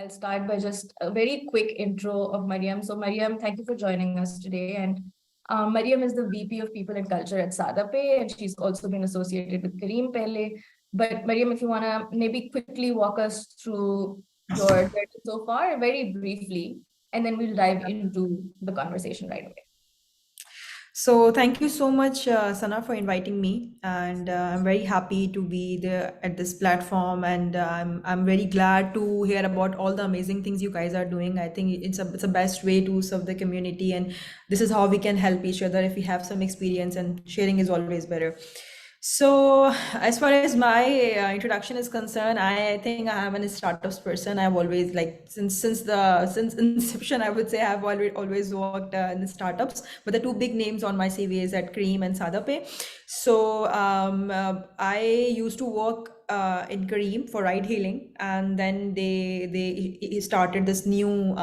I'll start by just a very quick intro of Maryam. So Maryam, thank you for joining us today. And Maryam is the VP of People and Culture at SadaPay, and she's also been associated with Kareem Pehle. But Maryam, if you want to maybe quickly walk us through your journey so far, very briefly, and then we'll dive into the conversation right away. So thank you so much, Sana, for inviting me, and I'm very happy to be there at this platform, and I'm very glad to hear about all the amazing things you guys are doing. I think it's a best way to serve the community, and this is how we can help each other if we have some experience, and sharing is always better. So, as far as my introduction is concerned, I think I am a startups person. I've always like since inception, I would say I've always worked in the startups. But the two big names on my CV is at Cream and SadaPay. So I used to work in Kareem for ride hailing, and then they started this new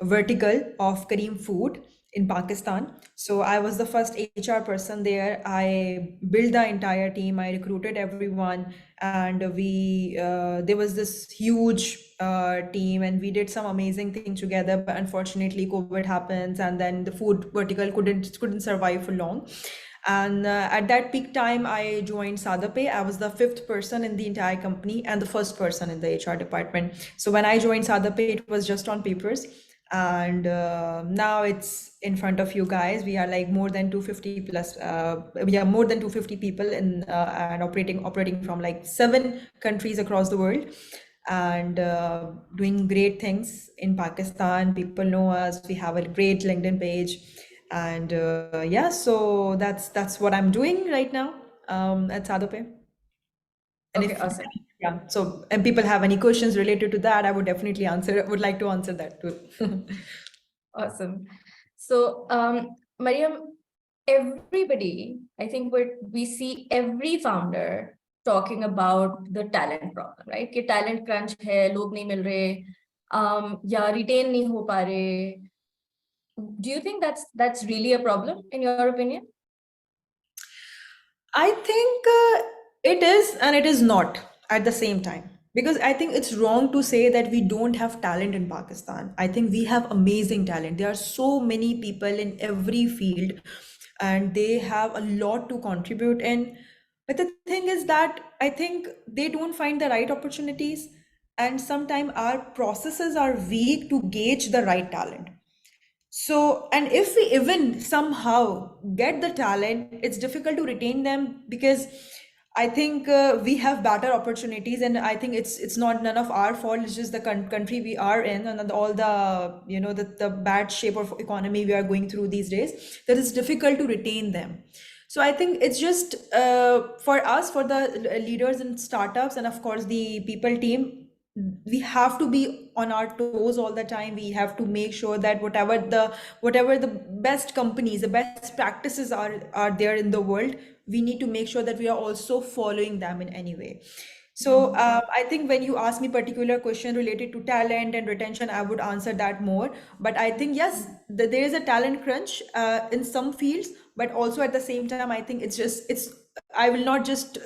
vertical of Kareem Food in Pakistan. So I was the first HR person there. I built the entire team. I recruited everyone, and we there was this huge team, and we did some amazing things together. But unfortunately, COVID happens, and then the food vertical couldn't survive for long. And at that peak time, I joined SadaPay. I was the fifth person in the entire company and the first person in the HR department. So when I joined SadaPay, it was just on papers. And now it's in front of you guys. We are like more than 250 plus. We are more than 250 people in and operating from like 7 countries across the world, and doing great things in Pakistan. People know us. We have a great LinkedIn page, and yeah. So that's what I'm doing right now at SadaPay. And Okay, if awesome. yeah, so and people have any questions related to that, I would definitely would like to answer that too. Awesome. So, Maryam, everybody, I think we see every founder talking about the talent problem, right? कि talent crunch है, लोग नहीं मिल रहे, या retain नहीं हो पा रहे. Do you think that's really a problem in your opinion? I think it is and it is not at the same time, because I think it's wrong to say that we don't have talent in Pakistan. I think we have amazing talent. There are so many people in every field, and they have a lot to contribute in. But the thing is that I think they don't find the right opportunities, and sometimes our processes are weak to gauge the right talent. So, and if we even somehow get the talent, it's difficult to retain them, because I think we have better opportunities, and I think it's not none of our fault. It's just the country we are in, and all the the bad shape of economy we are going through these days. That it's difficult to retain them. So I think it's just for us, for the leaders in startups, and of course the people team, we have to be on our toes all the time. We have to make sure that whatever the best companies, the best practices are there in the world, we need to make sure that we are also following them in any way. So I think when you ask me particular question related to talent and retention, I would answer that more. But I think yes, there is a talent crunch in some fields, but also at the same time, I think it's I will not just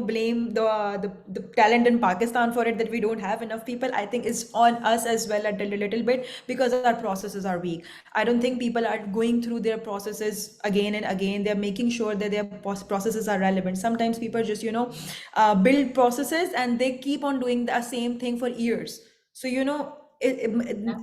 blame the talent in Pakistan for it, that we don't have enough people. I think it's on us as well a little bit, because our processes are weak. I don't think people are going through their processes again and again. They're making sure that their processes are relevant. Sometimes people just build processes, and they keep on doing the same thing for years. So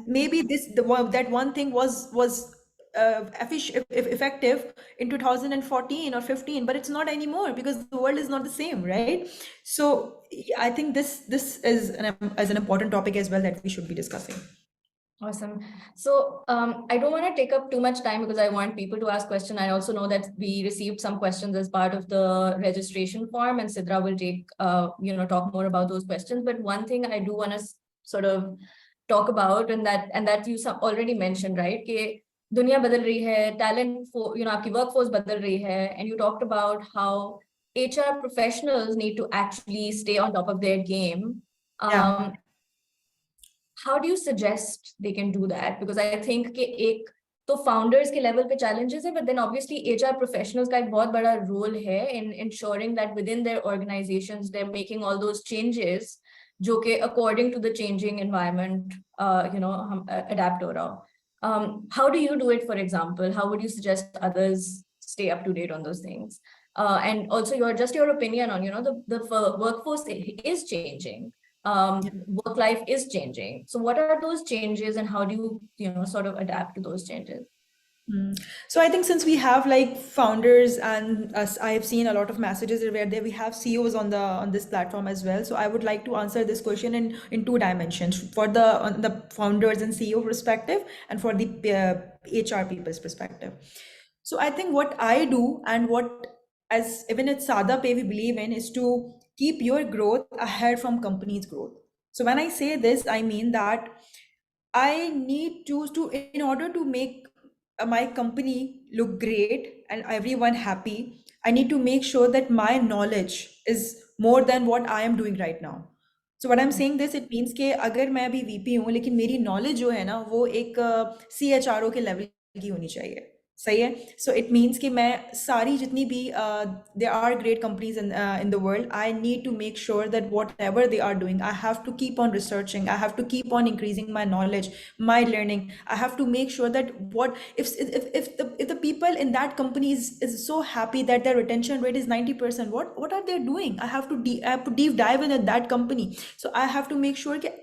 maybe that one thing was effective in 2014 or 15, but it's not anymore, because the world is not the same, right? So I think this is an important topic as well that we should be discussing. Awesome. So I don't want to take up too much time, because I want people to ask questions. I also know that we received some questions as part of the registration form, and Sidra will talk more about those questions. But one thing I do want to sort of talk about, and that you already mentioned, right? कि दुनिया बदल रही है, talent for आपकी workforce बदल रही है, and you talked about how HR professionals need to actually stay on top of their game. Yeah. How do you suggest they can do that? Because I think कि एक तो founders के level पे challenges है, but then obviously HR professionals का एक बहुत बड़ा role है in ensuring that within their organizations they're making all those changes जो कि according to the changing environment, हम adapt हो रहा हो. How do you do it, for example? How would you suggest others stay up to date on those things? And also your opinion on, the workforce is changing. Work life is changing. So what are those changes and how do you, sort of adapt to those changes? So I think since we have like founders and us, I have seen a lot of messages where we have CEOs on this platform as well. So I would like to answer this question in two dimensions, for the on the founders and CEO perspective, and for the HR people's perspective. So I think what I do, and what, as even at SadaPay we believe in, is to keep your growth ahead from company's growth. So when I say this, I mean that I need to in order to make my company look great and everyone happy, I need to make sure that my knowledge is more than what I am doing right now. So what I'm saying this, it means कि अगर मैं अभी VP हूँ लेकिन मेरी knowledge जो है ना वो एक CHRO के level की होनी चाहिए. सही है. So it means कि मैं सारी जितनी भी there are great companies in the world, I need to make sure that whatever they are doing, I have to keep on researching, I have to keep on increasing my knowledge, my learning. I have to make sure that what if the people in that company is so happy that their retention rate is 90%, what are they doing? I have to deep dive in at that company. So I have to make sure that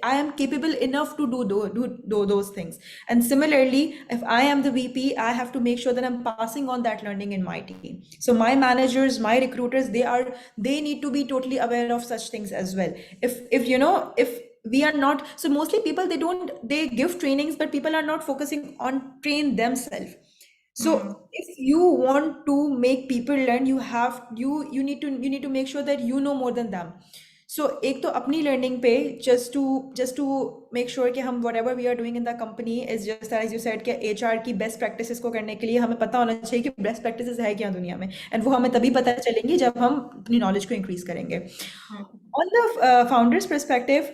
I am capable enough to do those things. And similarly, if I am the VP, I have to make sure that I'm passing on that learning in my team. So my managers, my recruiters, they need to be totally aware of such things as well. If we are not, so mostly people, they give trainings, but people are not focusing on train themselves. So if you want to make people learn, you need to make sure that you know more than them. So एक तो अपनी learning पे, just to make sure कि हम whatever we are doing in the company is just as you said कि HR की best practices को करने के लिए हमें पता होना चाहिए कि best practices है क्या दुनिया में, and वो हमें तभी पता चलेंगी जब हम अपनी knowledge को increase करेंगे. On the founder's perspective,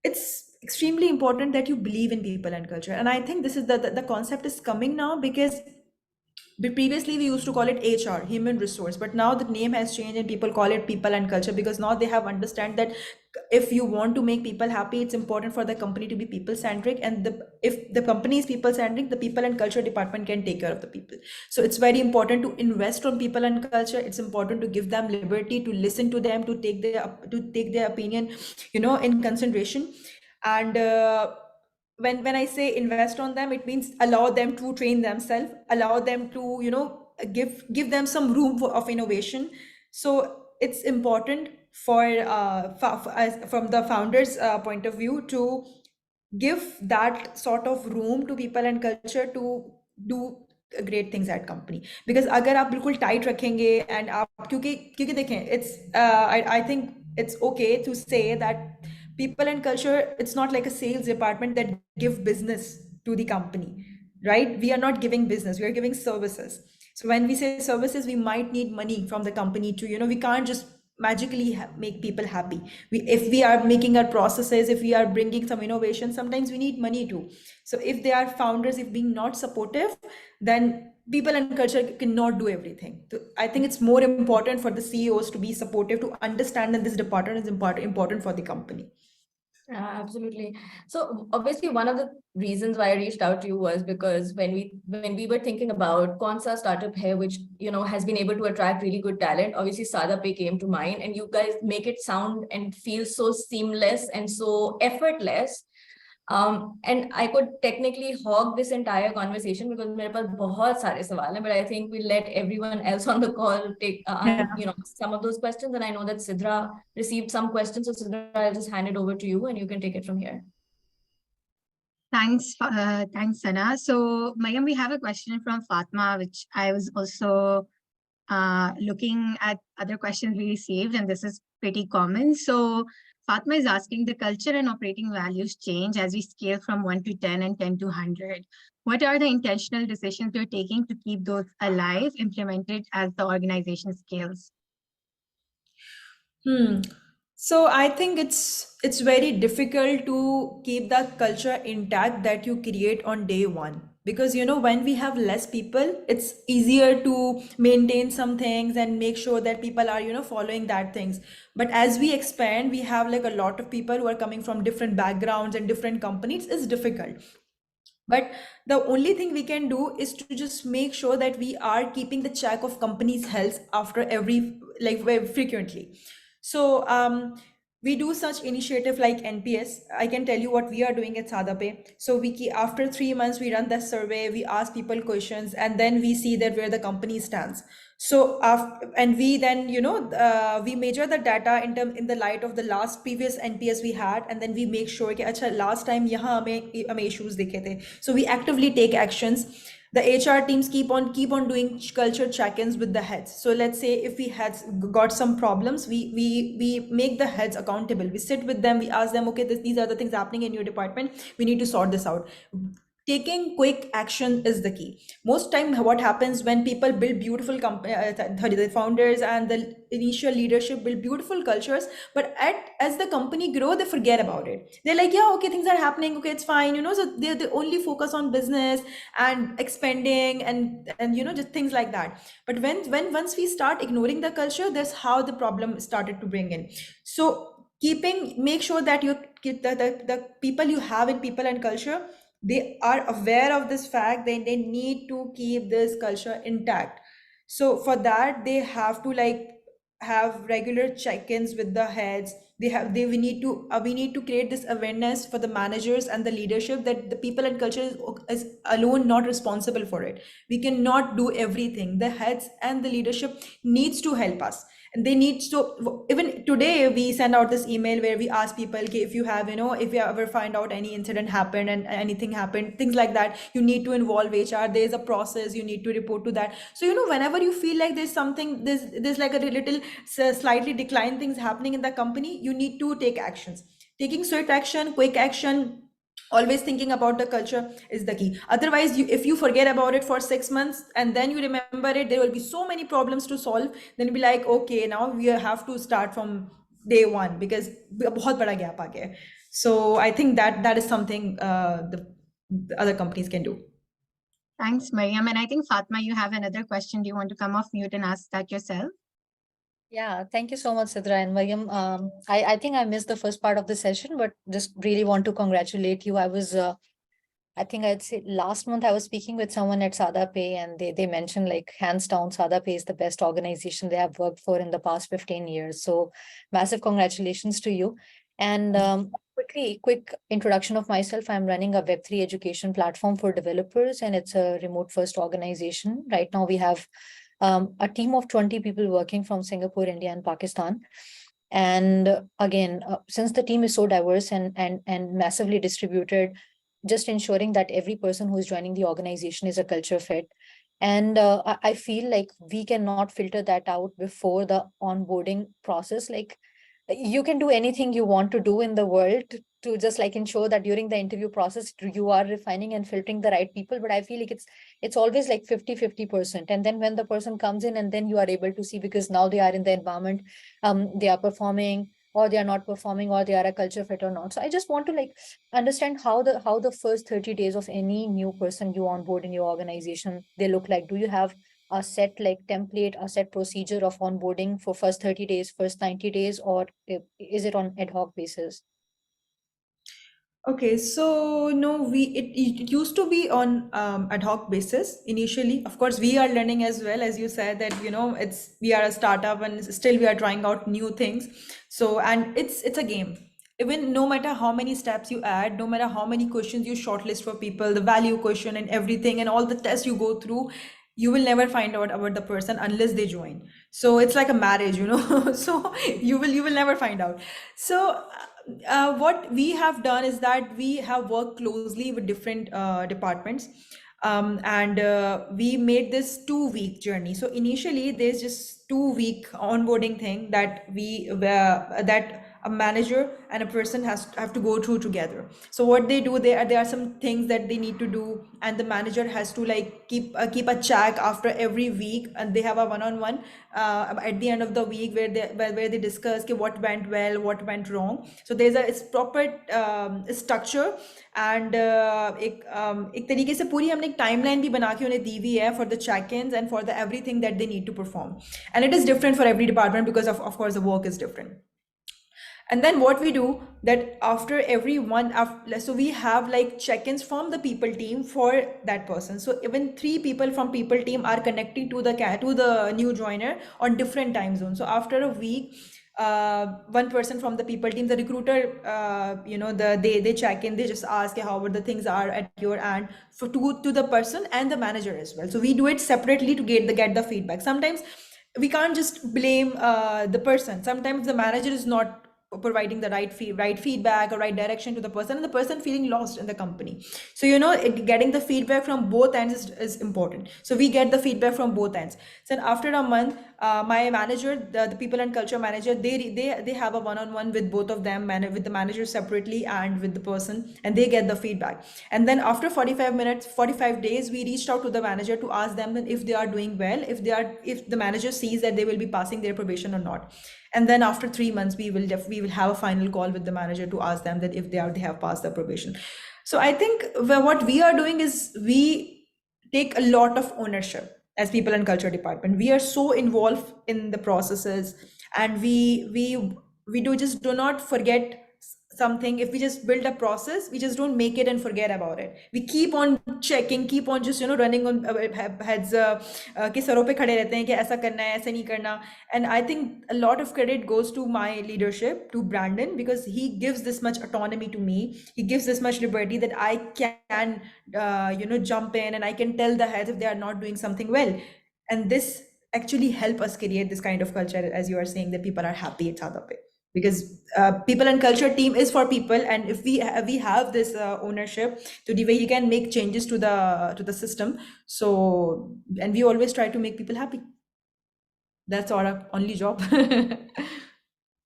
it's extremely important that you believe in people and culture, and I think this is the concept is coming now, because previously we used to call it HR, human resource, but now the name has changed and people call it people and culture, because now they have understand that if you want to make people happy, it's important for the company to be people centric, and if the company is people centric, the people and culture department can take care of the people. So it's very important to invest on people and culture. It's important to give them liberty, to listen to them, to take their opinion, in consideration. And when I say invest on them, it means allow them to train themselves, allow them to give them some room of innovation. So it's important for from the founders point of view, to give that sort of room to people and culture to do great things at company. Because अगर आप बिल्कुल tight रखेंगे and आप क्योंकि क्योंकि देखें, it's I think it's okay to say that people and culture, it's not like a sales department that give business to the company, right? We are not giving business, we are giving services. So when we say services, we might need money from the company to, we can't just magically make people happy. If we are making our processes, if we are bringing some innovation, sometimes we need money too. So if they are founders, if being not supportive, then people and culture cannot do everything. So I think it's more important for the CEOs to be supportive, to understand that this department is important for the company. Absolutely. So obviously one of the reasons why I reached out to you was because when we were thinking about kaun sa startup hai which has been able to attract really good talent, obviously SadaPay came to mind, and you guys make it sound and feel so seamless and so effortless. And I could technically hog this entire conversation because मेरे पास बहुत सारे सवाल हैं, but I think we'll let everyone else on the call take some of those questions. And I know that Sidra received some questions, so Sidra, I'll just hand it over to you, and you can take it from here. Thanks, Sana. So, Maryum, we have a question from Fatma, which I was also looking at other questions we received, and this is pretty common. So, Fatma is asking, the culture and operating values change as we scale from 1 to 10 and 10 to 100. What are the intentional decisions you're taking to keep those alive, implemented as the organization scales? So I think it's very difficult to keep the culture intact that you create on day one. because when we have less people, it's easier to maintain some things and make sure that people are following that things. But as we expand, we have like a lot of people who are coming from different backgrounds and different companies. It's difficult, but the only thing we can do is to just make sure that we are keeping the check of companies health after every, like, very frequently. So we do such initiative like NPS. I can tell you what we are doing at SadaPay. So we keep, after 3 months we run the survey, we ask people questions, and then we see that where the company stands. So and we then we measure the data in the light of the last previous NPS we had, and then we make sure कि अच्छा last time यहाँ हमें issues दिखे थे. So we actively take actions. The HR teams keep on doing culture check-ins with the heads. So let's say if we had got some problems, we make the heads accountable. We sit with them, we ask them, okay, these are the things happening in your department, we need to sort this out. Taking quick action is the key. Most time what happens when people build beautiful the founders and the initial leadership build beautiful cultures, but as the company grow, they forget about it. They're like, yeah, okay, things are happening, okay, it's fine, so they only focus on business and expanding and just things like that. But when once we start ignoring the culture, that's how the problem started to bring in. So make sure that you keep the people you have in people and culture, they are aware of this fact, they need to keep this culture intact. So for that, they have to like have regular check-ins with the heads. We need to create this awareness for the managers and the leadership that the people and culture is alone not responsible for it. We cannot do everything. The heads and the leadership needs to help us, and they need to. Even today we send out this email where we ask people, okay, if you have if you ever find out any incident happened and anything happened, things like that, you need to involve HR. There's a process, you need to report to that. So whenever you feel like there's something, there's like a little slightly decline things happening in the company, you need to take actions. Taking swift action, quick action, always thinking about the culture is the key. Otherwise, if you forget about it for 6 months and then you remember it, there will be so many problems to solve. Then you'll be like, okay, now we have to start from day one because बहुत बड़ा gap आ गया है. So I think that is something the other companies can do. Thanks, Maryam. And I think Fatma, you have another question. Do you want to come off mute and ask that yourself? Yeah, thank you so much, Sidra and Maryam. I think I missed the first part of the session, but just really want to congratulate you. I think I'd say last month I was speaking with someone at SadaPay, and they mentioned like hands down SadaPay is the best organization they have worked for in the past 15 years. So massive congratulations to you. And quick introduction of myself. I'm running a Web3 education platform for developers, and it's a remote first organization. Right now we have a team of 20 people working from Singapore, India, and Pakistan. And again, since the team is so diverse and massively distributed, just ensuring that every person who is joining the organization is a culture fit. And I feel like we cannot filter that out before the onboarding process. Like you can do anything you want to do in the world to just like ensure that during the interview process you are refining and filtering the right people, but I feel like it's always like 50-50%. And then when the person comes in, and then you are able to see, because now they are in the environment, they are performing or they are not performing, or they are a culture fit or not. So I just want to like understand how the first 30 days of any new person you onboard in your organization, they look like. Do you have a set like template, a set procedure of onboarding for first 30 days, first 90 days, or is it on ad hoc basis? Okay, so no, it used to be on ad hoc basis initially. Of course, we are learning as well, as you said that we are a startup and still we are trying out new things. So and it's a game. Even no matter how many steps you add, no matter how many questions you shortlist for people, the value question and everything, and all the tests you go through, you will never find out about the person unless they join. So it's like a marriage. So you will never find out. So what we have done is that we have worked closely with different departments, and we made this 2 week journey. So initially there's just 2 week onboarding thing that a manager and a person have to go through together. So what they do, there are some things that they need to do, and the manager has to like keep a check after every week, and they have a one-on-one at the end of the week where they discuss कि what went well, what went wrong. So there's a it's proper structure, and एक तरीके से पूरी हमने एक timeline भी बना के उन्हें दी हुई है for the check-ins and for the everything that they need to perform, and it is different for every department because of course the work is different. And then what we do that after every one, so we have like check-ins from the people team for that person. So even 3 people from people team are connecting to the new joiner on different time zones. So after a week, one person from the people team, the recruiter, they check in, they just ask how the things are at your end to the person and the manager as well. So we do it separately to get the feedback. Sometimes we can't just blame the person. Sometimes the manager is not providing the right feedback or right direction to the person, and the person feeling lost in the company. So getting the feedback from both ends is important. So we get the feedback from both ends. So after a month, my manager, the people and culture manager, they have a one-on-one with both of them, with the manager separately and with the person, and they get the feedback. And then after 45 days, we reached out to the manager to ask them that if they are doing well, if the manager sees that they will be passing their probation or not. And then after 3 months, we will have a final call with the manager to ask them that if they have passed the probation. So I think what we are doing is we take a lot of ownership as people and culture department. We are so involved in the processes, and we do not forget something. If we just build a process, we just don't make it and forget about it. We keep on checking, keep on just running on heads के सरों पे खड़े रहते हैं कि ऐसा करना है, ऐसा नहीं करना. And I think a lot of credit goes to my leadership, to Brandon, because he gives this much autonomy to me. He gives this much liberty that I can jump in and I can tell the heads if they are not doing something well. And this actually help us create this kind of culture, as you are saying, that people are happy at SadaPay. Because people and culture team is for people, and if we have this ownership to the way you can make changes to the system. So, and we always try to make people happy. That's our only job.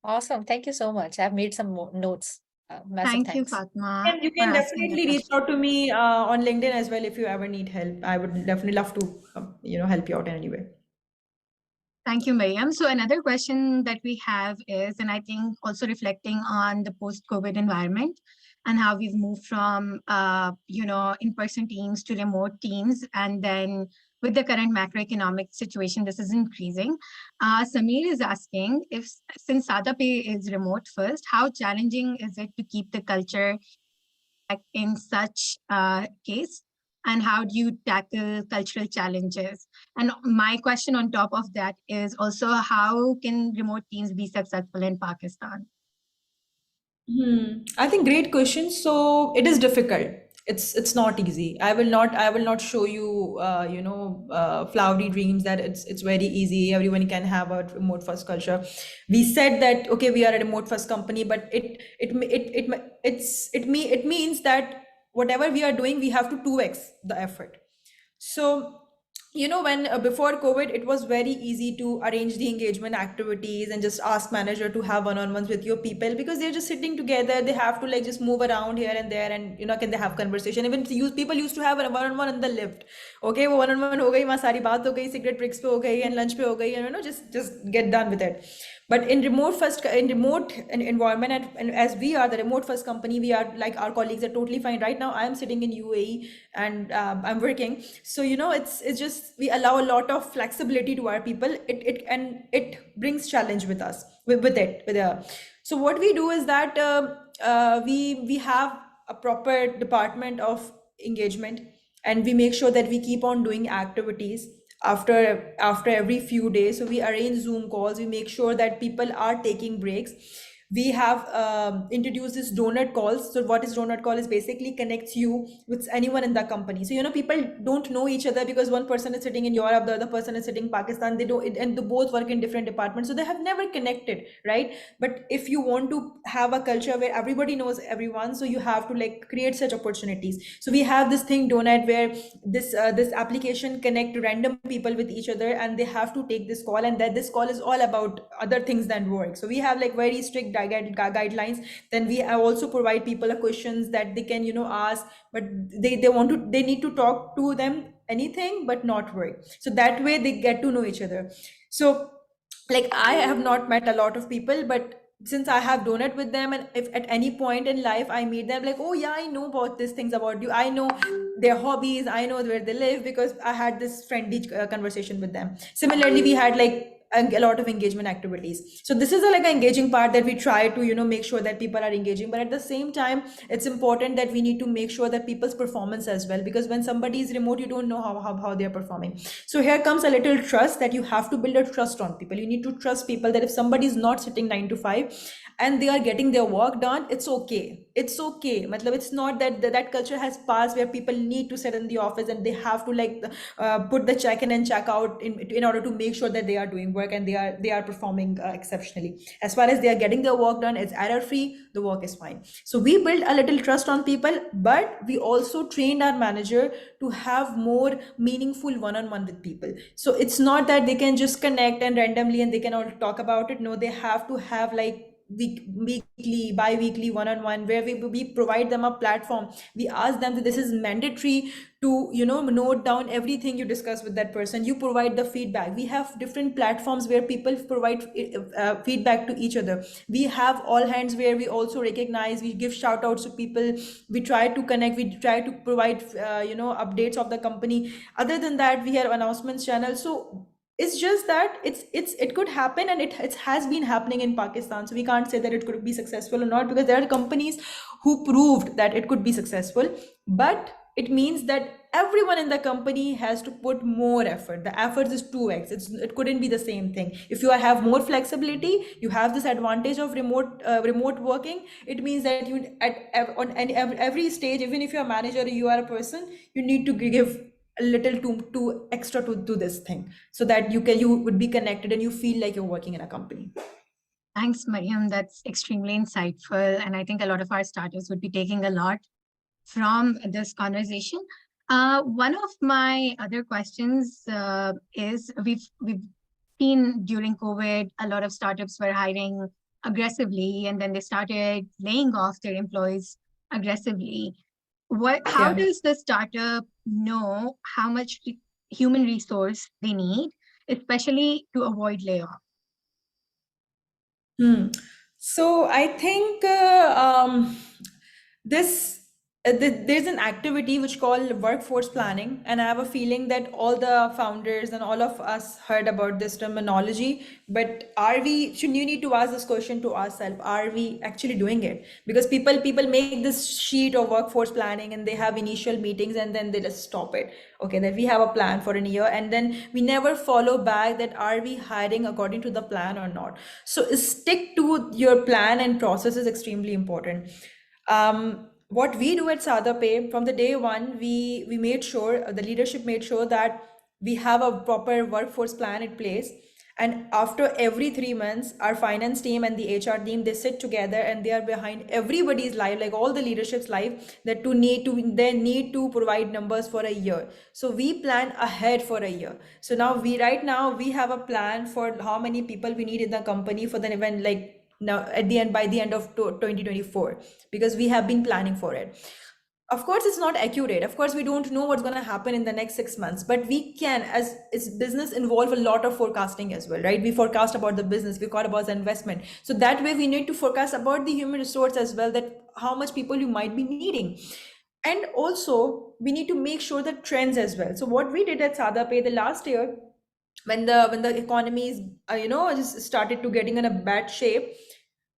Awesome. Thank you so much. I've made some more notes. Massive Thank you, thanks. Fatma. And you for can asking the definitely reach question. out to me on LinkedIn as well if you ever need help. I would definitely love to help you out in any way. Thank you, Maryam. So another question that we have is, and I think also reflecting on the post-COVID environment and how we've moved from, in-person teams to remote teams. And then with the current macroeconomic situation, this is increasing. Samir is asking, since SadaPay is remote first, how challenging is it to keep the culture in such case? And how do you tackle cultural challenges? And my question on top of that is also, how can remote teams be successful in Pakistan? I think great question. So it is difficult. It's not easy. I will not show you flowery dreams that it's very easy. Everyone can have a remote first culture. We said that okay, we are a remote first company, but it means that whatever we are doing, we have to 2x the effort. So when before COVID, it was very easy to arrange the engagement activities and just ask manager to have one-on-ones with your people, because they're just sitting together. They have to like just move around here and there, and can they have conversation. Even people used to have a one-on-one in the lift. Okay, वो one-on-one हो गई, वहाँ सारी बात हो गई, cigarette breaks पे हो गई, and lunch पे हो गई, just get done with it. But in remote environment, and as we are the remote first company, we are like, our colleagues are totally fine. Right now I am sitting in UAE and I'm working. So it's just we allow a lot of flexibility to our people. It brings challenge with us with it. So what we do is that we have a proper department of engagement, and we make sure that we keep on doing activities after every few days. So we arrange Zoom calls. We make sure that people are taking breaks. We have introduced this donut calls. So what is donut call is basically connects you with anyone in the company. So people don't know each other because one person is sitting in Europe, the other person is sitting in Pakistan. They both work in different departments, so they have never connected, right? But if you want to have a culture where everybody knows everyone, so you have to like create such opportunities. So we have this thing donut where this application connect random people with each other, and they have to take this call, and that this call is all about other things than work. So we have like very strict guidelines. Then we also provide people a questions that they can, ask, but they need to talk to them anything but not work. So that way they get to know each other. So like I have not met a lot of people, but since I have donut with them, and if at any point in life I meet them, like, oh yeah, I know about these things about you, I know their hobbies, I know where they live, because I had this friendly conversation with them. Similarly, we had like a lot of engagement activities. So this is a, like an engaging part that we try to, make sure that people are engaging. But at the same time, it's important that we need to make sure that people's performance as well, because when somebody is remote, you don't know how they're performing. So here comes a little trust, that you have to build a trust on people. You need to trust people that if somebody is not sitting 9 to 5 and they are getting their work done, it's okay. It's okay. Matlab, it's not that that culture has passed where people need to sit in the office and they have to like put the check in and check out in order to make sure that they are doing work and they are performing exceptionally. As far as they are getting their work done, it's error free, the work is fine. So we build a little trust on people, but we also trained our manager to have more meaningful one-on-one with people. So it's not that they can just connect and randomly and they can all talk about it. No, they have to have like weekly, bi-weekly one-on-one, where we provide them a platform. We ask them that this is mandatory to note down everything you discuss with that person. You provide the feedback. We have different platforms where people provide feedback to each other. We have all hands where we also recognize, we give shout outs to people, we try to connect, we try to provide updates of the company. Other than that, we have announcements channel. So it's just that it could happen, and it has been happening in Pakistan. So we can't say that it could be successful or not, because there are companies who proved that it could be successful. But it means that everyone in the company has to put more effort. The effort is 2x. It couldn't be the same thing. If you have more flexibility, you have this advantage of remote working. It means that you on every stage, even if you're a manager or you are a person, you need to give a little to extra to this thing, so that you would be connected and you feel like you're working in a company. Thanks, Maryam. That's extremely insightful. And I think a lot of our starters would be taking a lot from this conversation. One of my other questions is we've seen during COVID, a lot of startups were hiring aggressively, and then they started laying off their employees aggressively. How does the startup know how much human resource they need, especially to avoid layoff? So I think there's an activity which called workforce planning, and I have a feeling that all the founders and all of us heard about this terminology. But you need to ask this question to ourselves: are we actually doing it? Because people make this sheet of workforce planning and they have initial meetings and then they just stop it. Okay, that we have a plan for a year, and then we never follow back that are we hiring according to the plan or not. So stick to your plan and process is extremely important. What we do at SadaPay, from the day one, we made sure, the leadership made sure that we have a proper workforce plan in place. And after every 3 months, our finance team and the HR team, they sit together and they are behind everybody's life, like all the leadership's life, that they need to provide numbers for a year. So we plan ahead for a year. So now right now we have a plan for how many people we need in the company for the event, like now by the end of 2024, because we have been planning for it. Of course, it's not accurate. Of course, we don't know what's going to happen in the next 6 months, but we can, as its business, involve a lot of forecasting as well, right? We forecast about the business, we forecast about the investment. So that way we need to forecast about the human resource as well, that how much people you might be needing. And also we need to make sure the trends as well. So what we did at SadaPay the last year, when the economy is just started to getting in a bad shape,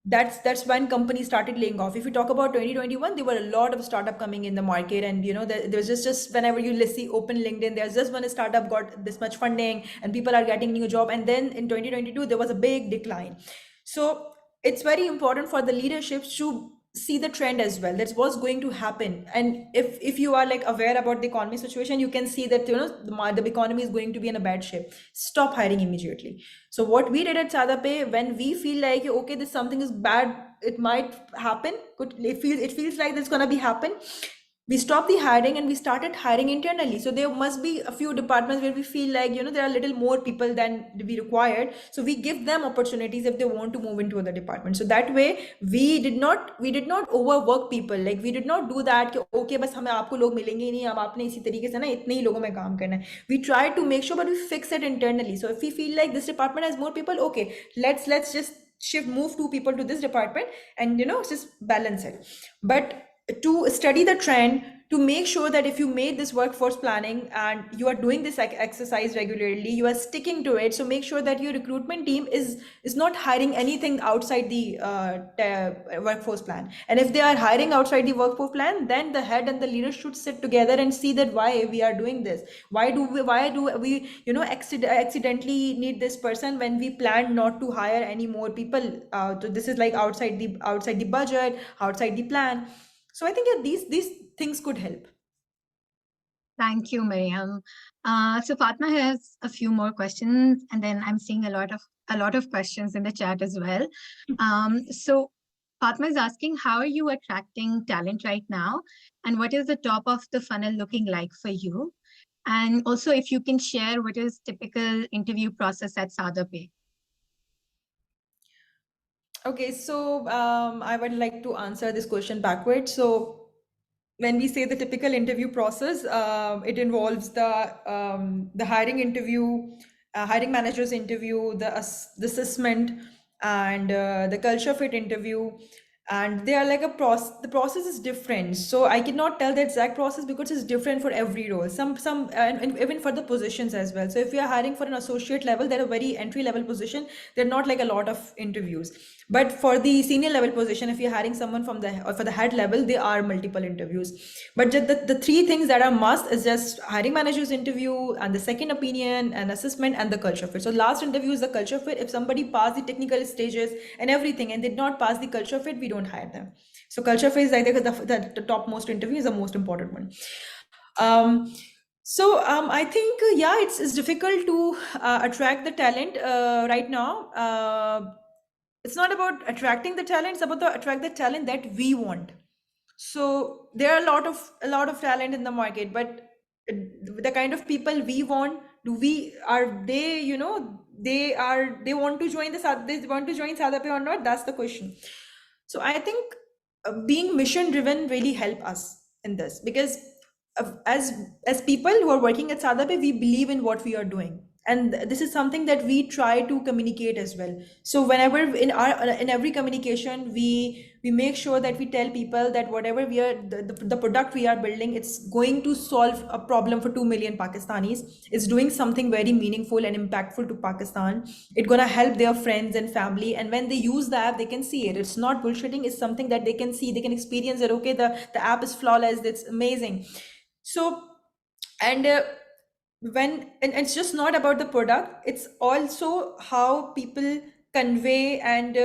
that's when companies started laying off. If you talk about 2021, there were a lot of startup coming in the market, and there was just whenever you see open LinkedIn, there's just one startup got this much funding and people are getting new job. And then in 2022 there was a big decline. So it's very important for the leadership to see the trend as well, that's what's going to happen. And if you are like aware about the economy situation, you can see that the economy is going to be in a bad shape. Stop hiring immediately. So what we did at SadaPay, when we feel like okay, this something is bad, it might happen, it feels like it's going to be happen, we stopped the hiring and we started hiring internally. So there must be a few departments where we feel like, there are a little more people than we required, so we give them opportunities if they want to move into other departments. So that way we did not overwork people. Like we did not do that कि, okay बस हमें आपको लोग मिलेंगे ही नहीं, अब आपने इसी तरीके से ना इतने ही लोगों में काम करना है. We try to make sure, but we fix it internally. So if we feel like this department has more people, okay, let's just move 2 people to this department and just balance it. But to study the trend, to make sure that if you made this workforce planning and you are doing this exercise regularly, you are sticking to it. So make sure that your recruitment team is not hiring anything outside the workforce plan. And if they are hiring outside the workforce plan, then the head and the leader should sit together and see that why we are doing this. Why do we accidentally need this person when we plan not to hire any more people? So this is like outside the budget, outside the plan. So I think these things could help. Thank you, Maryam. So Fatma has a few more questions, and then I'm seeing a lot of questions in the chat as well. So Fatma is asking, how are you attracting talent right now? And what is the top of the funnel looking like for you? And also if you can share what is typical interview process at SadaPay. Okay, so I would like to answer this question backwards. So when we say the typical interview process, it involves the hiring interview, hiring manager's interview, the assessment, and the culture fit interview. And they are like the process is different. So I cannot tell the exact process because it's different for every role. And even for the positions as well. So if you are hiring for an associate level, they're a very entry level position. They're not like a lot of interviews. But for the senior level position, if you're hiring someone for the head level, there are multiple interviews. But just the 3 things that are must is just hiring manager's interview and the second opinion and assessment and the culture fit. So last interview is the culture fit. If somebody passed the technical stages and everything and did not pass the culture fit, we don't hire them. So culture fit is like the topmost interview is the most important one. I think it's difficult to attract the talent right now. It's not about attracting the talent, it's about attract the talent that we want. So there are a lot of talent in the market, but the kind of people we want, they want to join SadaPay or not? That's the question. So I think being mission driven really help us in this, because as people who are working at SadaPay, we believe in what we are doing, and this is something that we try to communicate as well. So whenever in every communication, we make sure that we tell people that whatever we are the product we are building, it's going to solve a problem for 2 million Pakistanis. It's doing something very meaningful and impactful to Pakistan. It's gonna help their friends and family, and when they use the app, they can see it. It's not bullshitting. It's something that they can see, they can experience it. Okay, the app is flawless, it's amazing. So and and it's just not about the product, it's also how people convey and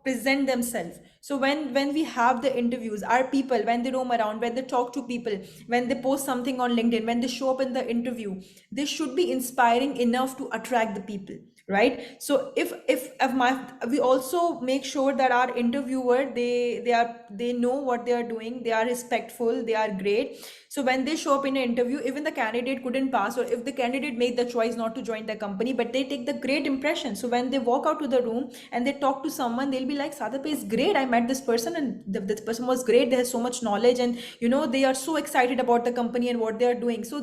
present themselves. So when we have the interviews, our people, when they roam around, when they talk to people, when they post something on LinkedIn, when they show up in the interview, they should be inspiring enough to attract the people, right? So if we also make sure that our interviewer, they know what they are doing, they are respectful, they are great. So when they show up in an interview, even the candidate couldn't pass, or if the candidate made the choice not to join the company, but they take the great impression. So when they walk out to the room and they talk to someone, they'll be like, SadaPay is great, I met this person and this person was great, they have so much knowledge, and they are so excited about the company and what they are doing. So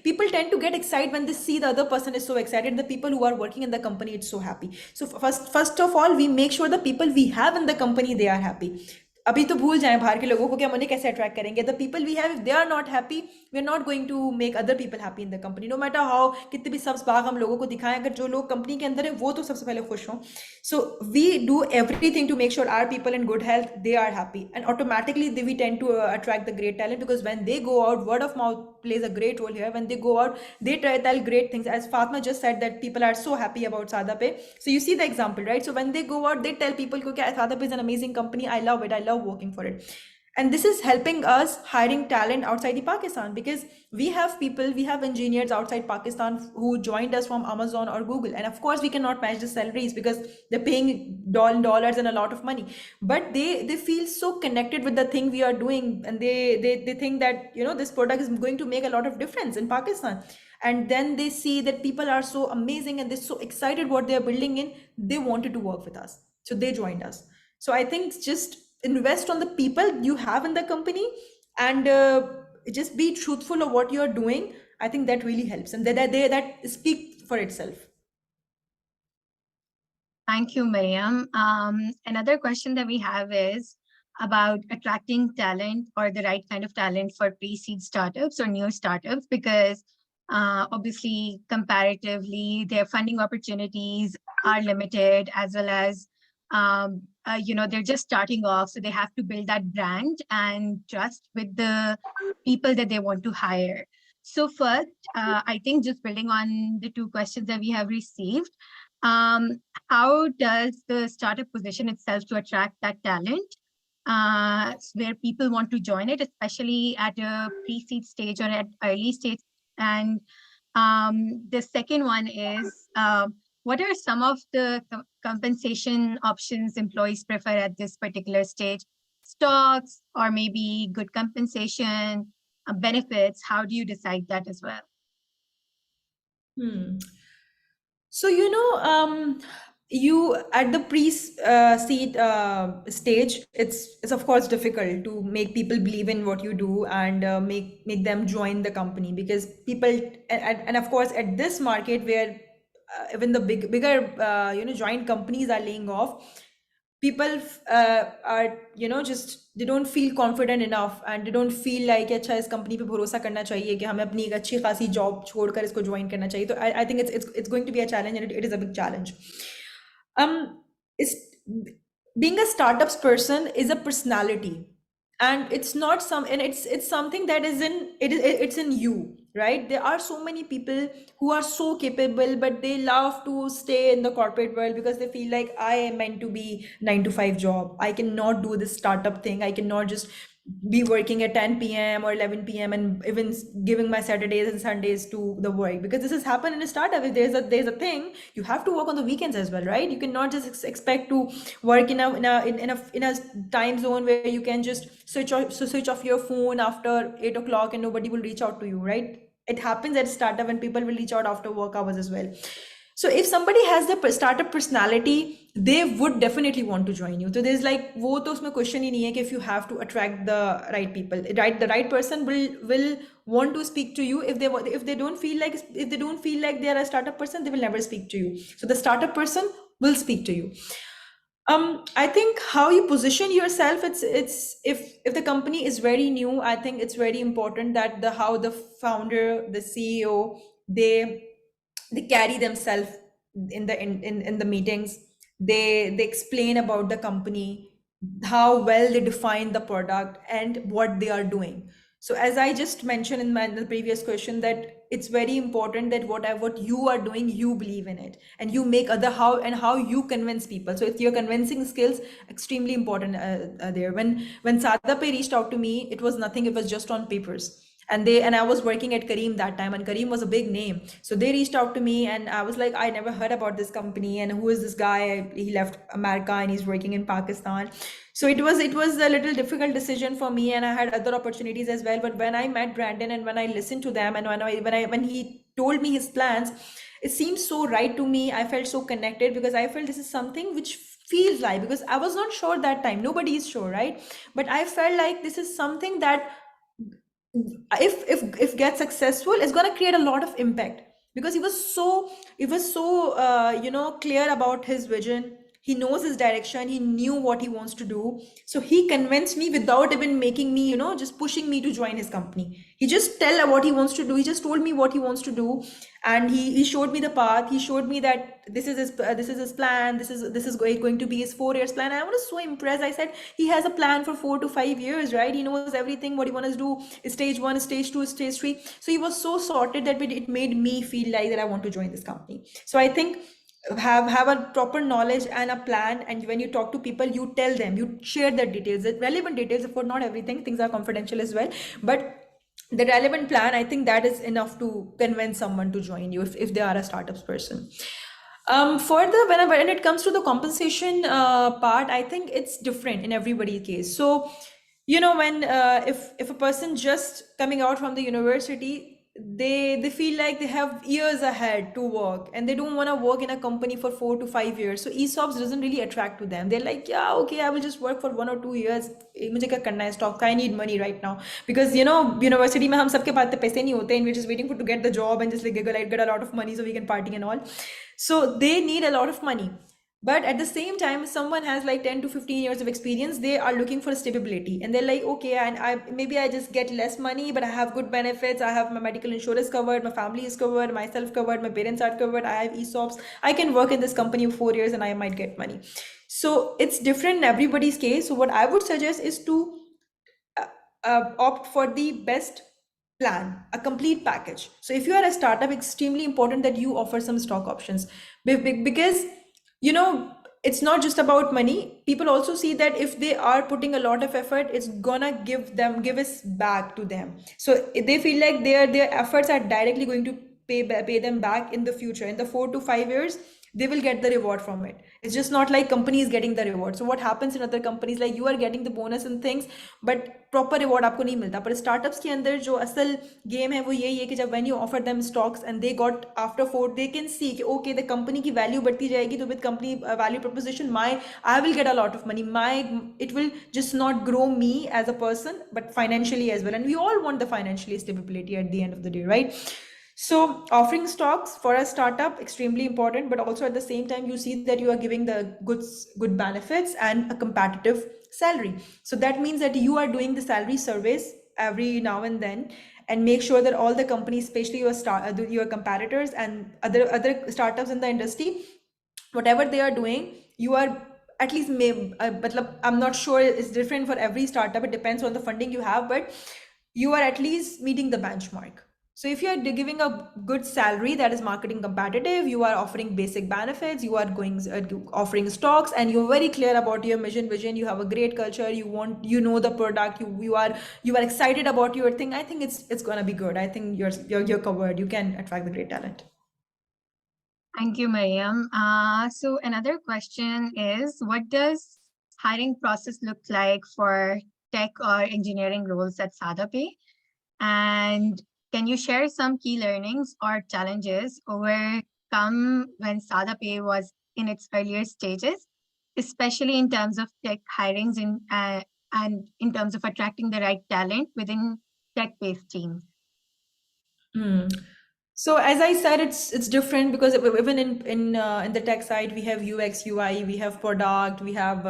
people tend to get excited when they see the other person is so excited. The people who are working in the company, it's so happy. So first of all, we make sure the people we have in the company, they are happy. अभी तो भूल जाएं बाहर के लोगों को कि हम उन्हें कैसे अट्रैक्ट करेंगे. The people we have, if they are not happy, we are not going to make other people happy in the company. No matter how कितने भी सब्ज बाग हम लोगों को दिखाएं, अगर जो लोग कंपनी के अंदर है वो तो सबसे पहले खुश हों. So we do everything to make sure our people in good health, they are happy, and automatically we tend to attract the great talent, because when they go out, word of mouth plays a great role here. When they go out, they tell great things. As Fatma just said, that people are so happy about SadaPay. So you see the example, right? So when they go out, they tell people, SadaPay is an amazing company, I love it, I love working for it. And this is helping us hiring talent outside the Pakistan, because we have people, we have engineers outside Pakistan who joined us from Amazon or Google. And of course, we cannot match the salaries because they're paying dollars and a lot of money. But they feel so connected with the thing we are doing, and they think that, you know, this product is going to make a lot of difference in Pakistan. And then they see that people are so amazing and they're so excited what they're building in. They wanted to work with us, so they joined us. So I think just invest on the people you have in the company, and just be truthful of what you're doing. I think that really helps, and that speak for itself. Thank you, Maryam. Another question that we have is about attracting talent, or the right kind of talent for pre-seed startups or new startups, because obviously, comparatively, their funding opportunities are limited, as well as they're just starting off, so they have to build that brand and trust with the people that they want to hire. So first, I think just building on the two questions that we have received, how does the startup position itself to attract that talent, where people want to join it, especially at a pre-seed stage or at early stage? And the second one is, what are some of the compensation options employees prefer at this particular stage? Stocks, or maybe good compensation, benefits? How do you decide that as well? So, you at the pre-seed stage, it's of course difficult to make people believe in what you do, and make them join the company, because people, and of course at this market where even the bigger joint companies are laying off, people are, just they don't feel confident enough, and they don't feel like अच्छा इस company पे भरोसा करना चाहिए कि हमें अपनी एक अच्छी खासी job छोड़कर इसको join करना चाहिए. तो I think it's going to be a challenge, and it is a big challenge. It's being a startups person is a personality, and it's not some, and it's something that is in it's in you, right? There are so many people who are so capable, but they love to stay in the corporate world because they feel like, I am meant to be 9 to 5 job. I cannot do this startup thing. I cannot just be working at 10 p.m. or 11 p.m. and even giving my Saturdays and Sundays to the work, because this has happened in a startup. If there's a thing, you have to work on the weekends as well, right? You cannot just expect to work in a time zone where you can just switch off your phone after 8 o'clock and nobody will reach out to you, right? It happens at startup, and people will reach out after work hours as well. So if somebody has the startup personality, they would definitely want to join you. So there's like, वो तो उसमें question ही नहीं है कि if you have to attract the right people, right? The right person will want to speak to you. If they don't feel like they are a startup person, they will never speak to you. So the startup person will speak to you. I think how you position yourself, it's if the company is very new, I think it's very important that how the founder, the CEO, they carry themselves in the meetings. They explain about the company, how well they define the product and what they are doing. So as I just mentioned in the previous question, that it's very important that what you are doing, you believe in it, and you make how you convince people. So it's your convincing skills extremely important there. When SadaPay reached out to me, it was nothing. It was just on papers. And I was working at Kareem that time, and Kareem was a big name. So they reached out to me, and I was like, I never heard about this company, and who is this guy? He left America and he's working in Pakistan. So it was a little difficult decision for me, and I had other opportunities as well. But when I met Brandon, and when I listened to them, and when he told me his plans, it seemed so right to me. I felt so connected, because I felt this is something which feels like, because I was not sure that time. Nobody is sure, right? But I felt like this is something that if gets successful, it's going to create a lot of impact, because he was so clear about his vision. He knows his direction. He knew what he wants to do. So he convinced me without even making me, just pushing me to join his company. He just tell what he wants to do. He just told me what he wants to do, and he showed me the path. He showed me that this is his plan. This is going to be his 4 years plan. I was so impressed. I said, he has a plan for 4 to 5 years, right? He knows everything what he wants to do. Stage 1, stage 2, stage 3. So he was so sorted that it made me feel like that I want to join this company. So I think have a proper knowledge and a plan, and when you talk to people, you tell them, you share the details, the relevant details. Of course, not everything, things are confidential as well, but the relevant plan, I think that is enough to convince someone to join you if they are a startups person. Further, when it comes to the compensation part, I think it's different in everybody's case. So, when if a person just coming out from the university, they feel like they have years ahead to work, and they don't want to work in a company for 4 to 5 years. So ESOPs doesn't really attract to them. They're like, yeah, okay, I will just work for 1 or 2 years. मुझे क्या करना है stock का? I need money right now, because university में हम सबके पास तो पैसे नहीं होते, and we're just waiting for to get the job and just like get a lot of money so we can party and all. So they need a lot of money. But at the same time, if someone has like 10 to 15 years of experience, they are looking for stability, and they're like, okay, and I just get less money, but I have good benefits. I have my medical insurance covered, my family is covered, myself covered, my parents are covered, I have ESOPs, I can work in this company for 4 years and I might get money. So it's different in everybody's case. So what I would suggest is to opt for the best plan, a complete package. So if you are a startup, extremely important that you offer some stock options, because it's not just about money. People also see that if they are putting a lot of effort, it's gonna give us back to them. So they feel like their efforts are directly going to pay them back in the future. In the 4 to 5 years, they will get the reward from it. It's just not like companies getting the reward. So what happens in other companies, like you are getting the bonus and things, but proper reward आपको नहीं मिलता. पर startups के अंदर जो असल game है वो यही है कि जब when you offer them stocks and they got after 4, they can see कि okay, the company की value बढ़ती जाएगी, तो with company value proposition, I will get a lot of money. It will just not grow me as a person, but financially as well. And we all want the financial stability at the end of the day, right? So offering stocks for a startup, extremely important, but also at the same time, you see that you are giving the good benefits and a competitive salary. So that means that you are doing the salary surveys every now and then, and make sure that all the companies, especially your competitors and other startups in the industry, whatever they are doing, you are at least I'm not sure it's different for every startup, it depends on the funding you have, but you are at least meeting the benchmark. So if you are giving a good salary that is marketing competitive, you are offering basic benefits, you are offering stocks, and you're very clear about your mission, vision, you have a great culture, you know the product, you are excited about your thing, I think it's gonna be good. I think you're covered. You can attract the great talent. Thank you, Maryam. So another question is, what does hiring process look like for tech or engineering roles at SadaPay? And can you share some key learnings or challenges overcome when SadaPay was in its earlier stages, especially in terms of tech hirings and in terms of attracting the right talent within tech-based teams? So as I said, it's different because even in the tech side, we have UX, UI, we have product, we have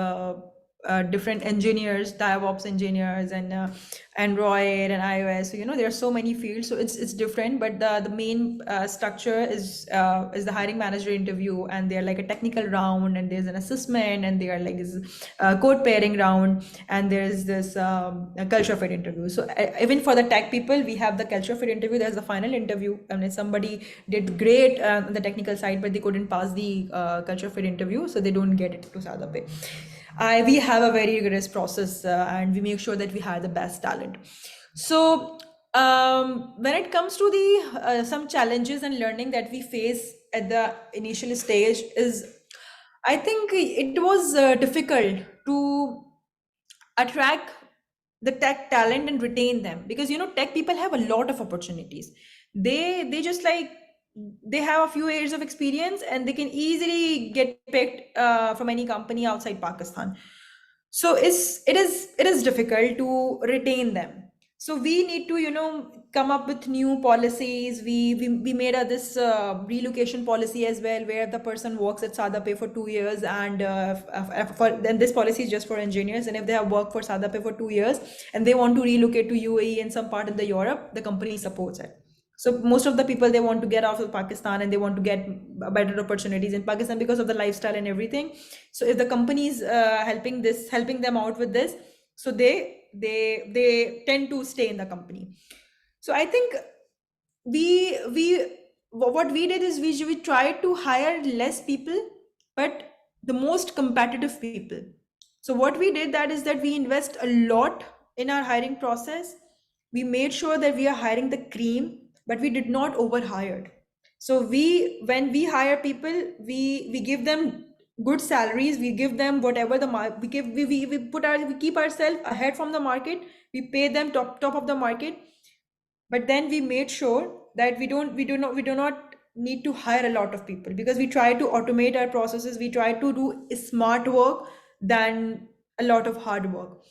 different engineers, DevOps engineers, and Android and iOS. So there are so many fields, so it's different. But the main structure is the hiring manager interview, and they're like a technical round, and there's an assessment, and they are like this code pairing round, and there's this a culture fit interview. So even for the tech people, we have the culture fit interview. There's the final interview. I mean, somebody did great on the technical side, but they couldn't pass the culture fit interview, so they don't get it to SadaPay. We have a very rigorous process, and we make sure that we hire the best talent. So when it comes to the some challenges and learning that we face at the initial stage is, I think it was difficult to attract the tech talent and retain them, because tech people have a lot of opportunities. They just like, they have a few years of experience and they can easily get picked from any company outside Pakistan. So it is difficult to retain them. So we need to come up with new policies. We made this relocation policy as well, where the person works at SadaPay for 2 years, and then this policy is just for engineers, and if they have worked for SadaPay for 2 years and they want to relocate to UAE and some part in the Europe, the company supports it. So most of the people, they want to get out of Pakistan and they want to get better opportunities in Pakistan because of the lifestyle and everything. So if the company is helping them out with this, so they tend to stay in the company. So I think we what we did is we tried to hire less people, but the most competitive people. So what we did that is that we invest a lot in our hiring process. We made sure that we are hiring the cream, but we did not overhire. So when we hire people, we give them good salaries. We give them whatever we give. We keep ourselves ahead from the market. We pay them top of the market, but then we made sure that we do not need to hire a lot of people, because we try to automate our processes. We try to do smart work than a lot of hard work.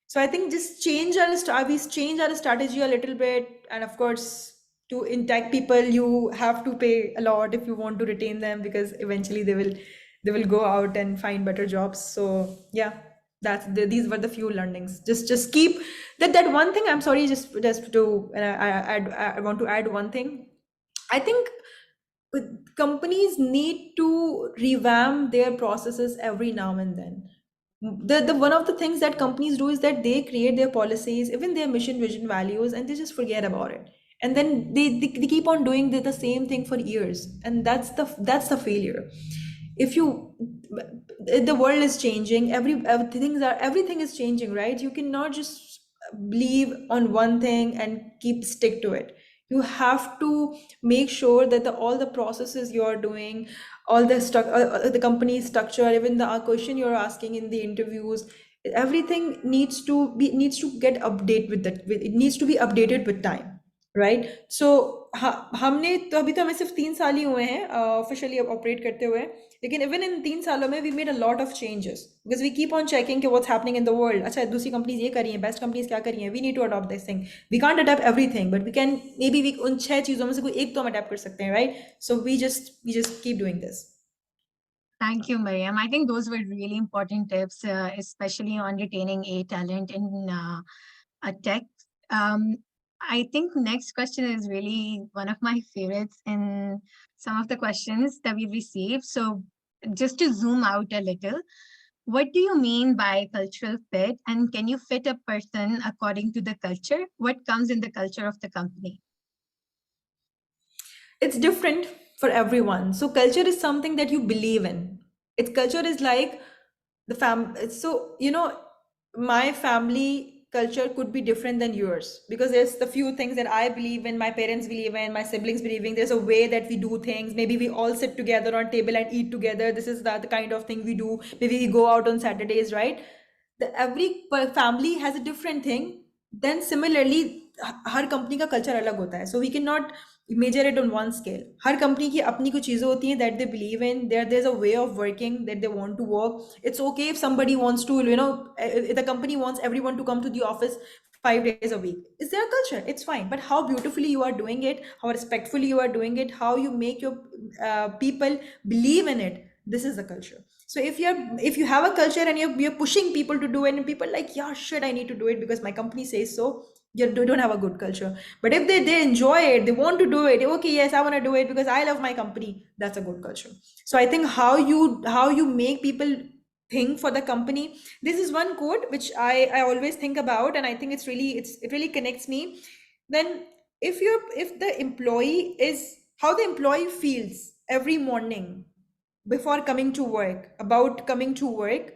So I think just we change our strategy a little bit. And of course, to in tech people, you have to pay a lot if you want to retain them, because eventually they will go out and find better jobs. So yeah, these were the few learnings. Just keep that one thing. I'm sorry, just to and I want to add one thing. I think companies need to revamp their processes every now and then. The one of the things that companies do is that they create their policies, even their mission, vision, values, and they just forget about it. And then they keep on doing the same thing for years, and that's the failure. If you The world is changing, everything is changing, right? You cannot just believe on one thing and keep stick to it. You have to make sure that all the processes you are doing, all the company structure, even the question you're asking in the interviews, everything needs to get update with that. It needs to be updated with time, right so हमने तो अभी तो हमें सिर्फ 3 साल ही हुए हैं officially operate करते हुए, लेकिन इवन इन 3 सालों में we made a lot of changes because we keep on checking कि what's happening in the world. अच्छा, दूसरी कंपनीज ये कर रही हैं, बेस्ट कंपनीज क्या कर रही हैं, we need to adopt this thing. We can't adopt everything, but we can maybe we उन 6 चीज़ों में से कोई एक तो हम अडॉप्ट कर सकते हैं, right? So we just keep doing this. Thank you, Maryam. I think those were really important tips, especially on retaining A talent in a tech. Um, I think next question is really one of my favorites in some of the questions that we've received. So just to zoom out a little, what do you mean by cultural fit? And can you fit a person according to the culture? What comes in the culture of the company? It's different for everyone. So culture is something that you believe in. Its culture is like so my family culture could be different than yours, because there's the few things that I believe in, my parents believe in, my siblings believe in. There's a way that we do things. Maybe we all sit together on table and eat together. This is the kind of thing we do. Maybe we go out on Saturdays, right? Every family has a different thing. Then similarly, her company का culture अलग होता है. So we cannot measure it on one scale. Her company की अपनी कुछ चीज़ें होती हैं that they believe in. There's a way of working that they want to work. It's okay if somebody wants to, if the company wants everyone to come to the office 5 days a week. It's their culture. It's fine. But how beautifully you are doing it, how respectfully you are doing it, how you make your people believe in it. This is the culture. So if you have a culture and you're pushing people to do it, and people like, yeah, shit, I need to do it because my company says so, you don't have a good culture. But if they enjoy it, they want to do it, okay, yes, I want to do it because I love my company, that's a good culture. So I think how you make people think for the company. This is one quote which I always think about, and I think it really connects me. Then if the employee is how the employee feels every morning before coming to work, about coming to work,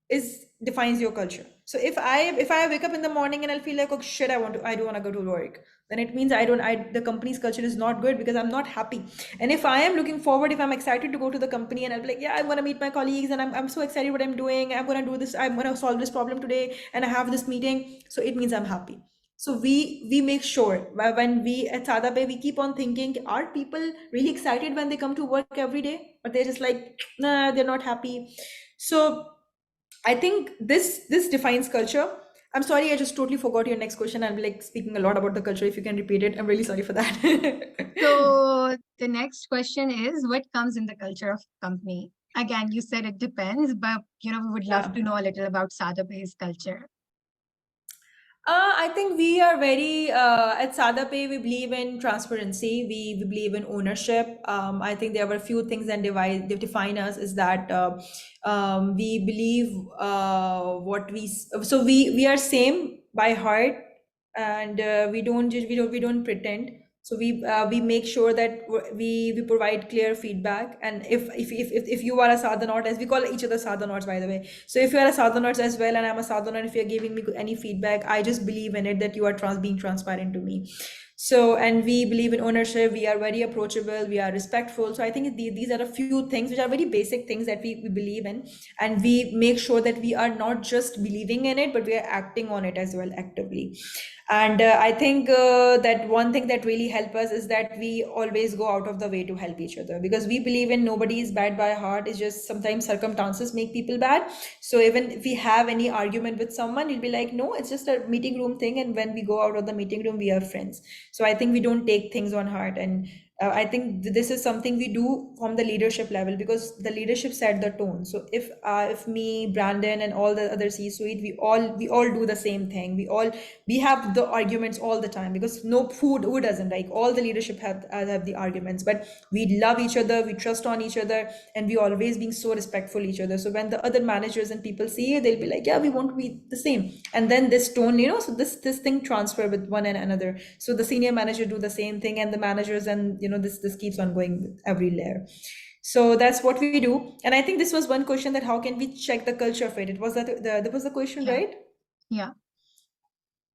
is defines your culture. So if I wake up in the morning and I'll feel like, oh shit, I don't want to go to work, then it means the company's culture is not good, because I'm not happy. And if I am looking forward, if I'm excited to go to the company and I'll be like, yeah, I'm going to meet my colleagues and I'm so excited what I'm doing, I'm going to do this, I'm going to solve this problem today, and I have this meeting, so it means I'm happy. So we make sure when we at SadaPay, we keep on thinking, are people really excited when they come to work every day, or they're just like, nah, they're not happy. So I think this defines culture. I'm sorry, I just totally forgot your next question. I'm like speaking a lot about the culture. If you can repeat it, I'm really sorry for that. So the next question is, what comes in the culture of company? Again, you said it depends, but we would love to know a little about SadaPay's culture. I think we are very at SadaPay, we believe in transparency. We believe in ownership. I think there were a few things that define us, is that we believe we are same by heart, and we don't pretend. So we make sure that we provide clear feedback. And if you are a Sadhanaut, as we call each other Sadhanauts, by the way. So if you are a Sadhanaut as well, and I'm a Sadhanaut, if you're giving me any feedback, I just believe in it that you are being transparent to me. So, and we believe in ownership. We are very approachable. We are respectful. So I think these are a few things which are very basic things that we believe in, and we make sure that we are not just believing in it, but we are acting on it as well actively. And I think that one thing that really help us is that we always go out of the way to help each other, because we believe in nobody is bad by heart. It's just sometimes circumstances make people bad. So even if we have any argument with someone, it'll be like, no, it's just a meeting room thing, and when we go out of the meeting room, we are friends. So I think we don't take things on heart. And I think this is something we do from the leadership level, because the leadership set the tone. So if me, Brandon, and all the other C-suite, we all do the same thing. We have the arguments all the time, because no food who doesn't, like, all the leadership have the arguments, but we love each other, we trust on each other, and we always being so respectful each other. So when the other managers and people see it, they'll be like, yeah, we want to be the same. And then this tone, so this thing transfer with one and another. So the senior manager do the same thing, and the managers, and this keeps on going with every layer. So that's what we do. And I think this was one question, that how can we check the culture fit? It was that was the question, Yeah. right? Yeah.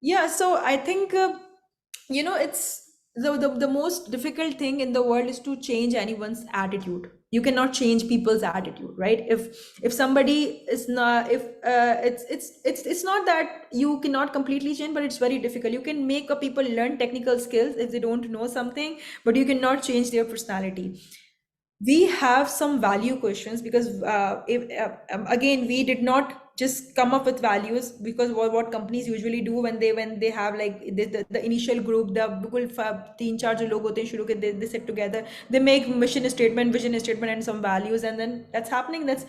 Yeah, so I think it's the most difficult thing in the world is to change anyone's attitude. You cannot change people's attitude, right? If somebody is not, if it's not that you cannot completely change, but it's very difficult. You can make a people learn technical skills if they don't know something, but you cannot change their personality. We have some value questions, because again, we did not just come up with values, because what companies usually do when they have like the initial group, the बिल्कुल तीन चार जो लोग होते हैं शुरू के, they sit together, they make mission statement, vision statement, and some values, and then that's happening, that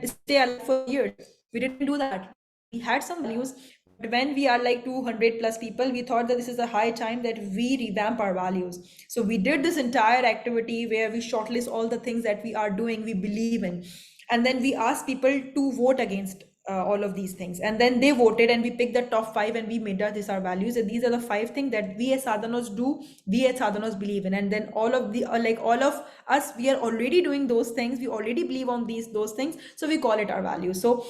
stay alive for years. We didn't do that. We had some values, but when we are like 200 plus people, we thought that this is a high time that we revamp our values. So we did this entire activity where we shortlist all the things that we are doing, we believe in, and then we asked people to vote against all of these things, and then they voted, and we picked the top 5, and we made that these are values, and these are the 5 things that we as sadhanas do, we as sadhanas believe in. And then all of the like all of us, we are already doing those things, we already believe on those things, so we call it our values. So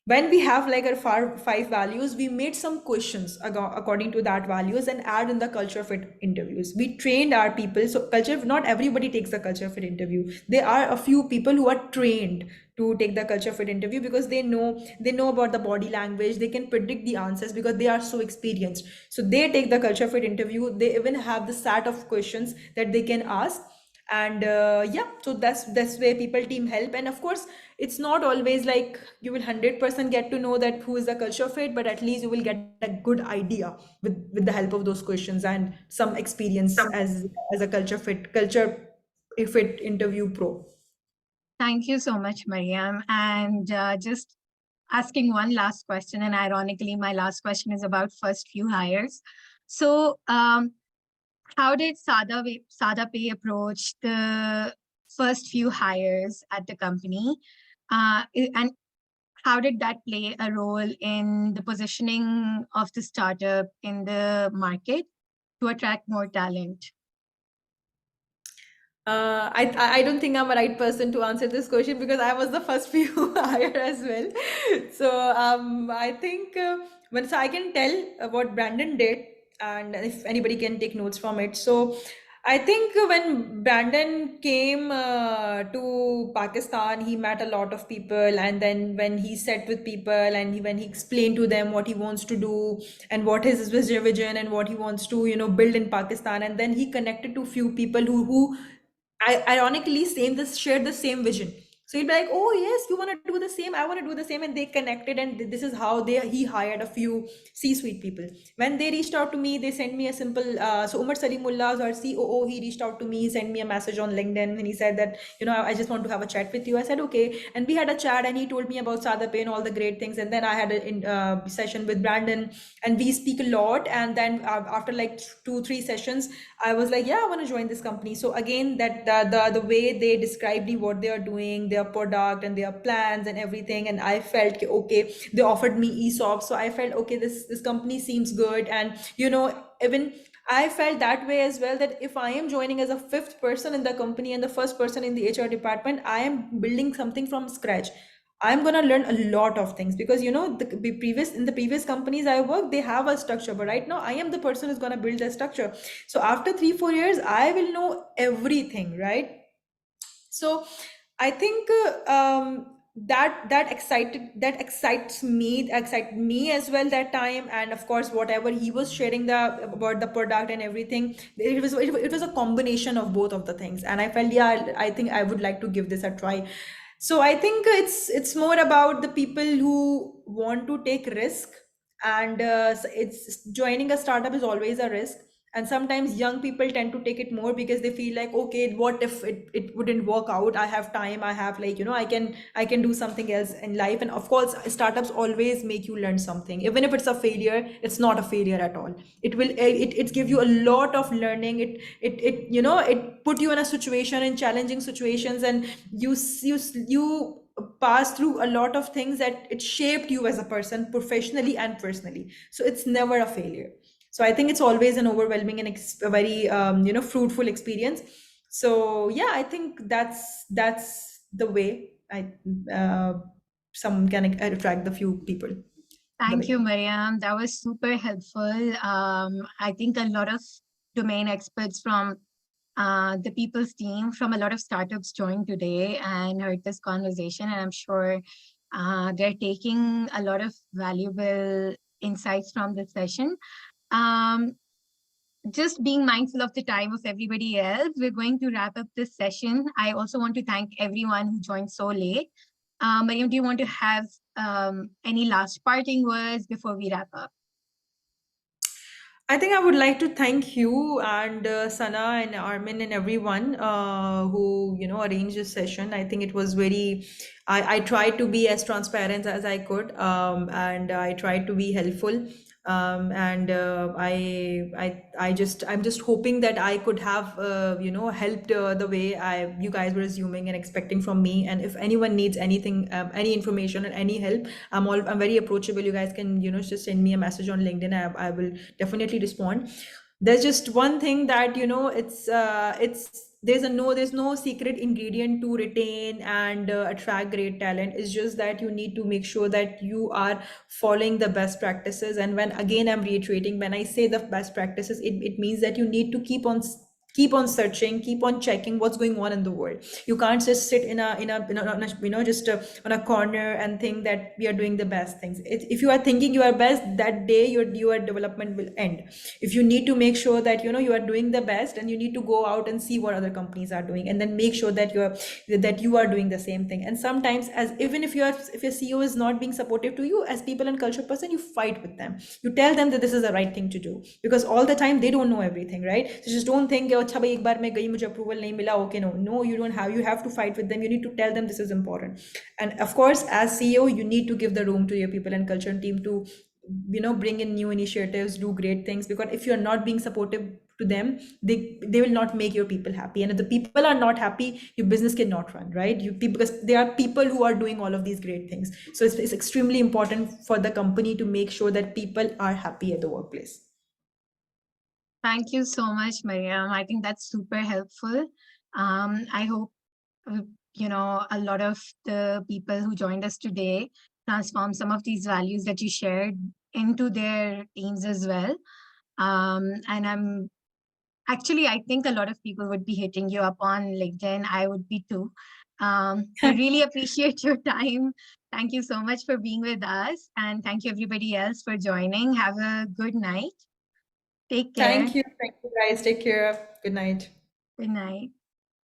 when we have like our 5 values, we made some questions according to that values, and add in the culture fit interviews. We trained our people. So culture, not everybody takes the culture fit interview. There are a few people who are trained to take the culture fit interview, because they know about the body language, they can predict the answers, because they are so experienced. So they take the culture fit interview. They even have the set of questions that they can ask. And yeah, so that's where people team help. And of course, it's not always like you will 100% get to know that who is the culture fit, but at least you will get a good idea with the help of those questions and some experience as a culture fit interview pro. Thank you so much, Maryam. And just asking one last question, and ironically, my last question is about first few hires. So how did SadaPay approach the first few hires at the company? And how did that play a role in the positioning of the startup in the market to attract more talent? I don't think I'm a right person to answer this question, because I was the first few hired as well. So I think so I can tell what Brandon did, and if anybody can take notes from it. So I think when Brandon came to Pakistan, he met a lot of people, and then when he sat with people, and when he explained to them what he wants to do, and what is his vision, and what he wants to build in Pakistan, and then he connected to few people who ironically shared the same vision. So he'd be like, oh yes, you want to do the same, I want to do the same, and they connected, and this is how he hired a few C-suite people. When they reached out to me, they sent me a simple so Umar Salimullah, our COO, he reached out to me, sent me a message on LinkedIn, and he said that I just want to have a chat with you. I said okay, and we had a chat, and he told me about SadaPay and all the great things, and then I had a session with Brandon, and we speak a lot. And then after like 2-3 sessions, I was like, yeah, I want to join this company. So again, that the way they described me, what they are doing, their product and their plans and everything. And I felt, okay, they offered me ESOP. So I felt, okay, this company seems good. And, even I felt that way as well, that if I am joining as a fifth person in the company and the first person in the HR department, I am building something from scratch. I'm gonna learn a lot of things, because in the previous companies I worked, they have a structure, but right now I am the person who's gonna build that structure. So after 3-4 years, I will know everything, right? So I think that excited me as well that time. And of course, whatever he was sharing about the product and everything, it was a combination of both of the things. And I felt, yeah, I think I would like to give this a try. So I think it's more about the people who want to take risk. And it's joining a startup is always a risk. And sometimes young people tend to take it more, because they feel like, okay, what if it wouldn't work out? I have time, I have, like, I can do something else in life. And of course, startups always make you learn something. Even if it's a failure, it's not a failure at all. It give you a lot of learning. It put you in a situation, in challenging situations, and you pass through a lot of things that it shaped you as a person, professionally and personally. So it's never a failure. So I think it's always an overwhelming and a very fruitful experience. So yeah, I think that's the way uh, someone can attract the few people. Thank you, Maryam. That was super helpful. I think a lot of domain experts from the people's team from a lot of startups joined today and heard this conversation. And I'm sure they're taking a lot of valuable insights from this session. Just being mindful of the time of everybody else, we're going to wrap up this session. I also want to thank everyone who joined so late. Maryam, do you want to have any last parting words before we wrap up? I think I would like to thank you and Sana and Armin and everyone who arranged this session. I think it was very. I tried to be as transparent as I could, and I tried to be helpful. And I'm just hoping that I could have helped the way you guys were assuming and expecting from me. And if anyone needs anything, any information or any help, I'm very approachable. You guys can just send me a message on LinkedIn. I will definitely respond. There's just one thing that it's there's no secret ingredient to retain and attract great talent. It's just that you need to make sure that you are following the best practices. And when, again, I'm reiterating, when I say the best practices, it means that you need to keep on searching, keep on checking what's going on in the world. You can't just sit in a just on a corner and think that we are doing the best things. If you are thinking you are best, that day your development will end. If you need to make sure that you are doing the best, and you need to go out and see what other companies are doing, and then make sure that you are doing the same thing. And sometimes, as even if your CEO is not being supportive to you, as people and culture person, you fight with them. You tell them that this is the right thing to do, because all the time they don't know everything, right? So just don't think, अच्छा भाई एक बार मैं गई, मुझे approval नहीं मिला, okay, no, you have to fight with them. You need to tell them this is important. And of course, as CEO, you need to give the room to your people and culture team to bring in new initiatives, do great things. Because if you're not being supportive to them, they will not make your people happy. And if the people are not happy, your business cannot run, right? Because there are people who are doing all of these great things. So it's extremely important for the company to make sure that people are happy at the workplace. Thank you so much, Maryam. I think that's super helpful. I hope, a lot of the people who joined us today transform some of these values that you shared into their teams as well. And I think a lot of people would be hitting you up on LinkedIn. I would be too. I really appreciate your time. Thank you so much for being with us. And thank you everybody else for joining. Have a good night. Take care. Thank you guys. Take care. Good night. Good night.